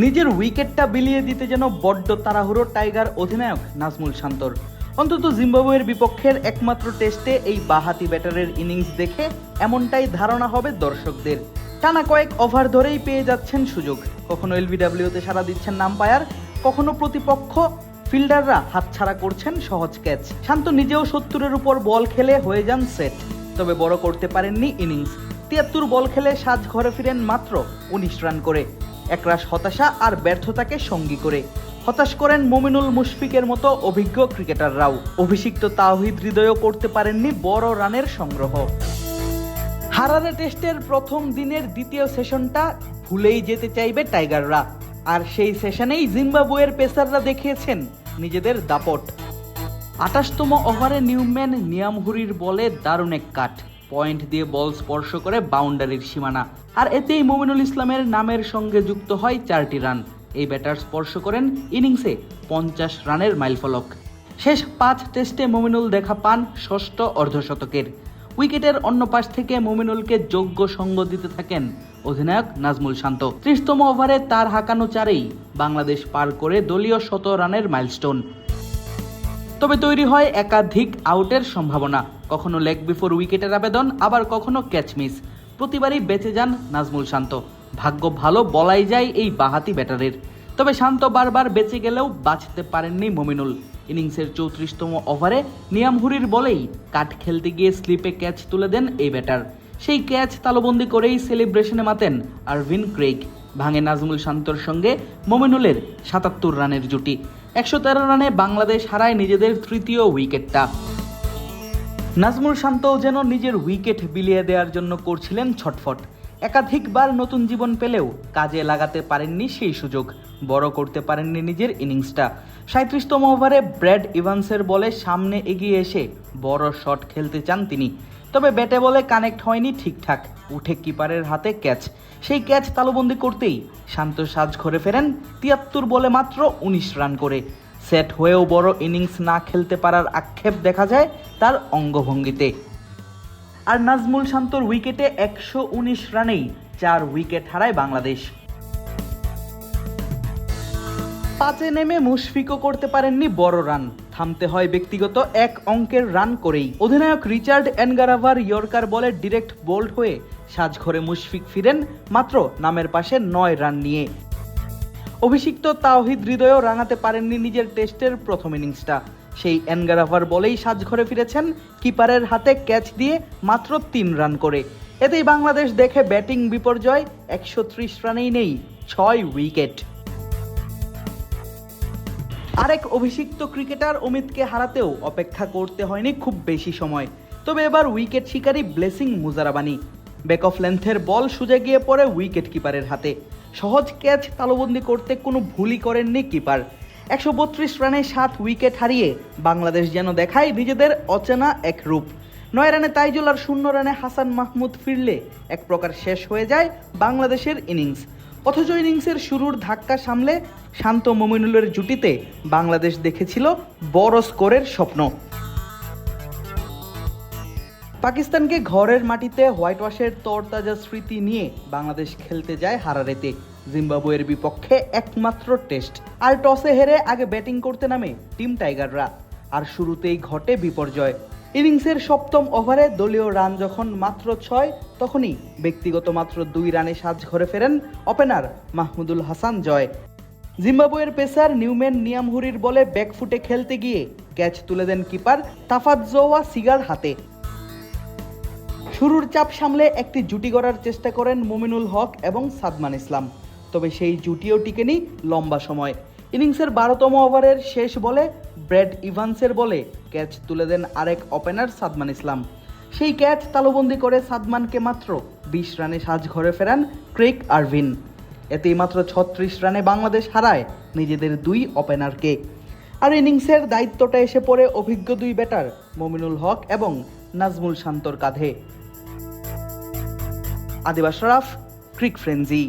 নিজের উইকেটটা বিলিয়ে দিতে যেন বড্ড তাড়াহুড়ো টাইগার অধিনায়ক নাজমুল শান্তর। অন্তত জিম্বাবুয়ের বিপক্ষের একমাত্র টেস্টে এই বাঁহাতি ব্যাটারের ইনিংস দেখে এমনটাই ধারণা হবে দর্শকদের। টানা কয়েক ওভার ধরেই পেয়ে যাচ্ছেন সুযোগ, কখনো এলবিডব্লিউতে সাড়া দিচ্ছেন আম্পায়ার, কখনো প্রতিপক্ষ ফিল্ডাররা হাতছাড়া করছেন সহজ ক্যাচ। শান্ত নিজেও 70-এর উপর বল খেলে হয়ে যান সেট, তবে বড় করতে পারেননি ইনিংস। 73 বল খেলে সাজ ঘরে ফিরেন মাত্র 19 রান করে, একরাশ হতাশা আর ব্যর্থতাকে সঙ্গী করে। হতাশ করেন মমিনুল মুশফিকের মতো অভিজ্ঞ ক্রিকেটাররাও। অভিষিক্ত তাওহিদ হৃদয়ও করতে পারেননি বড় রানের সংগ্রহ। হারারে টেস্টের প্রথম দিনের দ্বিতীয় সেশনটা ভুলেই যেতে চাইবে টাইগাররা, আর সেই সেশনেই জিম্বাবুয়ের পেসাররা দেখিয়েছেন নিজেদের দাপট। 28তম ওভারে নিউম্যান নিয়ামহুরির বলে দারুণ এক কাট, পয়েন্ট দিয়ে বল স্পর্শ করে বাউন্ডারির সীমানা, আর এতেই মুমিনুল ইসলামের নামের সঙ্গে যুক্ত হয় 4টি রান। এই ব্যাটার স্পর্শ করেন ইনিংসে 50 রানের মাইলফলক। শেষ 5 টেস্টে মুমিনুল দেখা পান ষষ্ঠ অর্ধশতকের। উইকেটের অন্য পাশ থেকে মুমিনুলকে যোগ্য সঙ্গ দিতে থাকেন অধিনায়ক নাজমুল শান্ত। 30তম ওভারে তার হাঁকানো চারেই বাংলাদেশ পার করে দলীয় 100 রানের মাইলস্টোন। তবে তৈরি হয় একাধিক আউটের সম্ভাবনা, কখনো লেগ বিফোর উইকেটের আবেদন, আবার কখনো ক্যাচ মিস। প্রতিবারই বেঁচে যান নাজমুল শান্ত। ভাগ্য ভালো বলাই যায় এই বাঁহাতি ব্যাটারের। তবে শান্ত বারবার বেঁচে গেলেও বাঁচতে পারেননি মুমিনুল। ইনিংসের 34তম ওভারে নিয়ামহুরির বলেই কাট খেলতে গিয়ে স্লিপে ক্যাচ তুলে দেন এই ব্যাটার। সেই ক্যাচ তালুবন্দি করেই সেলিব্রেশনে মাতেন আরভিন ক্রেইগ। ভাঙে নাজমুল শান্তর সঙ্গে মুমিনুলের 77 রানের জুটি। 113 রানে বাংলাদেশ হারায় নিজেদের তৃতীয় উইকেটটা। নাজমুল শান্তও যেন নিজের উইকেট বিলিয়ে দেওয়ার জন্য করছিলেন ছটফট। একাধিকবার নতুন জীবন পেলেও কাজে লাগাতে পারেননি সেই সুযোগ, বড় করতে পারেননি নিজের ইনিংসটা। 37তম ওভারে ব্র্যাড ইভান্সের বলে সামনে এগিয়ে এসে বড় শট খেলতে চান তিনি, তবে ব্যাটে বলে কানেক্ট হয়নি ঠিকঠাক, উঠে কিপারের হাতে ক্যাচ। সেই ক্যাচ তালুবন্দি করতেই শান্ত সাজ ঘরে ফেরেন 73 বলে মাত্র 19 রান করে। সেট হয়েও বড় ইনিংস না খেলতে পারার আক্ষেপ দেখা যায় তার অঙ্গভঙ্গিতে। আর নাজমুল শান্তর উইকেটে 119 রানেই 4 উইকেট হারায় বাংলাদেশ। 5-এ নেমে মুশফিকও করতে পারেননি বড় রান, থামতে হয় ব্যক্তিগত 1 অঙ্কের রান করেই। অধিনায়ক রিচার্ড এনগারাভার ইয়র্কার বলে ডিরেক্ট বোল্ড হয়ে সাজঘরে মুশফিক ফিরেন মাত্র নামের পাশে 9 রান নিয়ে। অভিষিক্ত তাওহিদ হৃদয়ও রাঙাতে পারেননি নিজের টেস্টের প্রথম ইনিংসটা। সেই এনগারাভার বলেই সাজঘরে ফিরেছেন কিপারের হাতে ক্যাচ দিয়ে মাত্র 3 রান করে। এতেই বাংলাদেশ দেখে ব্যাটিং বিপর্যয়, 130 রানেই নেই 6 উইকেট। আরেক অভিষিক্ত ক্রিকেটার অমিতকে হারাতেও অপেক্ষা করতে হয়নি খুব বেশি সময়। তবে এবার উইকেট শিকারী ব্লেসিং মুজারাবানি। ব্যাক অফ লেন্থের বল সুজে গিয়ে পড়ে উইকেট কিপারের হাতে। সহজ ক্যাচ তালুবন্দি করতে কোনো ভুলই করেননি কিপার। 132 রানে 7 উইকেট হারিয়ে বাংলাদেশ যেন দেখায় নিজেদের অচেনা এক রূপ। 9 রানে তাইজুল আর 0 রানে হাসান মাহমুদ ফিরলে এক প্রকার শেষ হয়ে যায় বাংলাদেশের ইনিংস। অথচ ইনিংসের শুরুর ধাক্কা সামলে শান্ত মুমিনুলের জুটিতে বাংলাদেশ দেখেছিল বড় স্কোরের স্বপ্ন। পাকিস্তানকে ঘরের মাটিতে হোয়াইট ওয়াশের তরতাজা স্মৃতি নিয়ে বাংলাদেশ খেলতে যায় হারারেতে, জিম্বাবুয়ের বিপক্ষে একমাত্র টেস্ট। আর টসে হেরে আগে ব্যাটিং করতে নামে টিম টাইগাররা, আর শুরুতেই ঘটে বিপর্যয়। ইনিংসের 7ম ওভারে দলীয় রান যখন মাত্র 6, তখনই ব্যক্তিগত মাত্র 2 রানে সাজ ঘরে ফেরেন ওপেনার মাহমুদুল হাসান জয়। জিম্বাবুয়ের পেসার নিউম্যান নিয়ামহুরির বলে ব্যাকফুটে খেলতে গিয়ে ক্যাচ তুলে দেন কিপার তাফাজ্জোয়া সিগার হাতে। শুরুর চাপ সামলে একটি জুটি গড়ার চেষ্টা করেন মুমিনুল হক এবং সাদমান ইসলাম, তবে সেই জুটিও টিকেনি লম্বা সময়। ইনিংসের 12তম ওভারের শেষ বলে ব্র্যাড ইভান্সের বলে ক্যাচ তুলে দেন আরেক ওপেনার সাদমান ইসলাম। সেই ক্যাচ তালুবন্দি করে সাদমানকে মাত্র 20 রানে সাজ ঘরে ফেরান ক্রেইগ আরভিন। এতেই মাত্র 36 রানে বাংলাদেশ হারায় নিজেদের 2 ওপেনারকে। আর ইনিংসের দায়িত্বটা এসে পড়ে অভিজ্ঞ 2 ব্যাটার মুমিনুল হক এবং নাজমুল শান্তর কাঁধে। আদিব আশরাফ, ক্রিক ফ্রেঞ্জি।